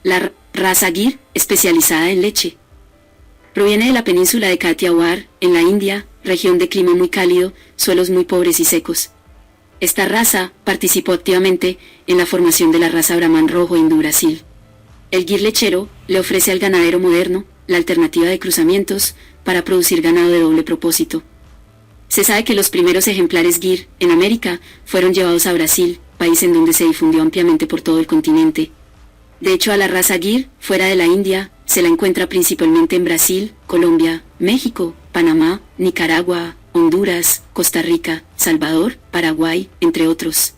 La raza Gir, especializada en leche. Proviene de la península de Kathiawar, en la India, región de clima muy cálido, suelos muy pobres y secos. Esta raza participó activamente en la formación de la raza Brahman rojo hindú Brasil. El Gir lechero le ofrece al ganadero moderno la alternativa de cruzamientos para producir ganado de doble propósito. Se sabe que los primeros ejemplares Gir en América fueron llevados a Brasil, país en donde se difundió ampliamente por todo el continente. De hecho, a la raza Gir, fuera de la India, se la encuentra principalmente en Brasil, Colombia, México, Panamá, Nicaragua, Honduras, Costa Rica, Salvador, Paraguay, entre otros.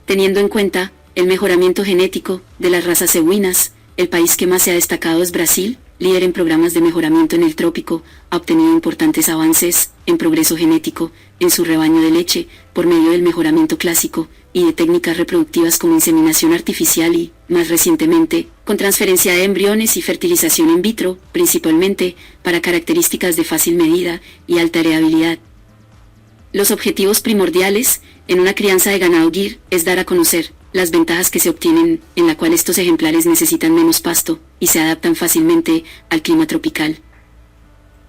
Teniendo en cuenta el mejoramiento genético de las razas equinas, el país que más se ha destacado es Brasil, líder en programas de mejoramiento en el trópico, ha obtenido importantes avances en progreso genético en su rebaño de leche por medio del mejoramiento clásico y de técnicas reproductivas como inseminación artificial y, más recientemente, con transferencia de embriones y fertilización in vitro, principalmente para características de fácil medida y alta heredabilidad. Los objetivos primordiales en una crianza de ganado Gir es dar a conocer las ventajas que se obtienen, en la cual estos ejemplares necesitan menos pasto y se adaptan fácilmente al clima tropical.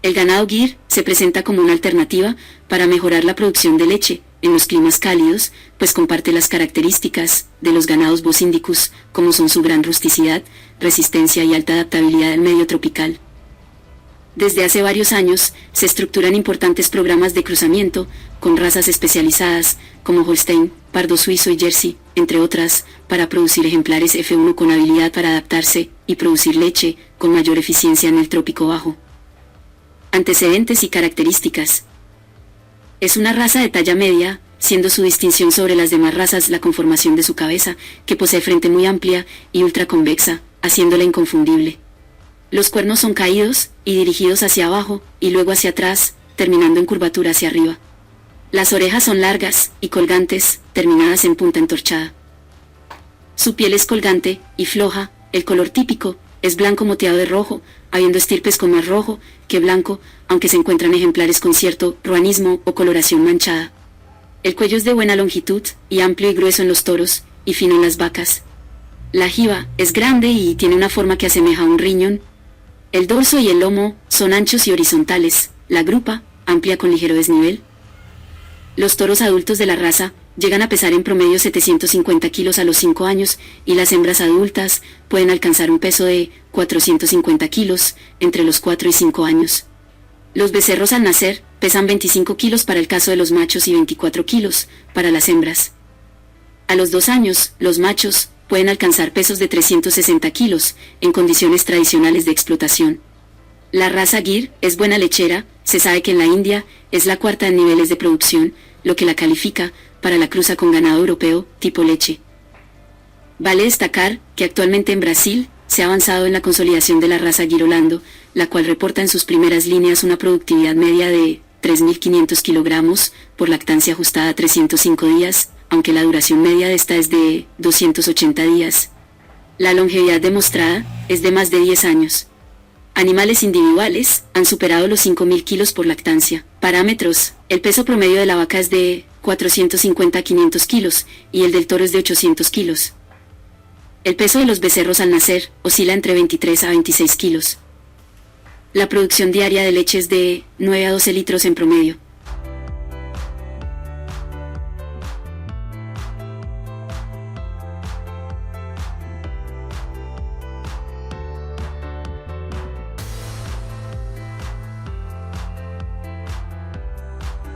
El ganado Gir se presenta como una alternativa para mejorar la producción de leche en los climas cálidos, pues comparte las características de los ganados Bos indicus, como son su gran rusticidad, resistencia y alta adaptabilidad al medio tropical. Desde hace varios años, se estructuran importantes programas de cruzamiento con razas especializadas como Holstein, Pardo Suizo y Jersey, entre otras, para producir ejemplares F1 con habilidad para adaptarse y producir leche con mayor eficiencia en el trópico bajo. Antecedentes y características. Es una raza de talla media, siendo su distinción sobre las demás razas la conformación de su cabeza, que posee frente muy amplia y ultraconvexa, haciéndola inconfundible. Los cuernos son caídos y dirigidos hacia abajo y luego hacia atrás, terminando en curvatura hacia arriba. Las orejas son largas y colgantes, terminadas en punta entorchada. Su piel es colgante y floja, el color típico es blanco moteado de rojo, habiendo estirpes con más rojo que blanco, aunque se encuentran ejemplares con cierto ruanismo o coloración manchada. El cuello es de buena longitud y amplio y grueso en los toros, y fino en las vacas. La jiba es grande y tiene una forma que asemeja a un riñón. El dorso y el lomo son anchos y horizontales, la grupa, amplia con ligero desnivel. Los toros adultos de la raza llegan a pesar en promedio 750 kilos a los 5 años y las hembras adultas pueden alcanzar un peso de 450 kilos entre los 4 y 5 años. Los becerros al nacer pesan 25 kilos para el caso de los machos y 24 kilos para las hembras. A los 2 años, los machos pueden alcanzar pesos de 360 kilos en condiciones tradicionales de explotación. La raza Gir es buena lechera, se sabe que en la India es la cuarta en niveles de producción, lo que la califica para la cruza con ganado europeo tipo leche. Vale destacar que actualmente en Brasil se ha avanzado en la consolidación de la raza Gir Holando, la cual reporta en sus primeras líneas una productividad media de 3.500 kilogramos por lactancia ajustada a 305 días, aunque la duración media de esta es de 280 días. La longevidad demostrada es de más de 10 años. Animales individuales han superado los 5.000 kilos por lactancia. Parámetros: el peso promedio de la vaca es de 450 a 500 kilos y el del toro es de 800 kilos. El peso de los becerros al nacer oscila entre 23 a 26 kilos. La producción diaria de leche es de 9 a 12 litros en promedio.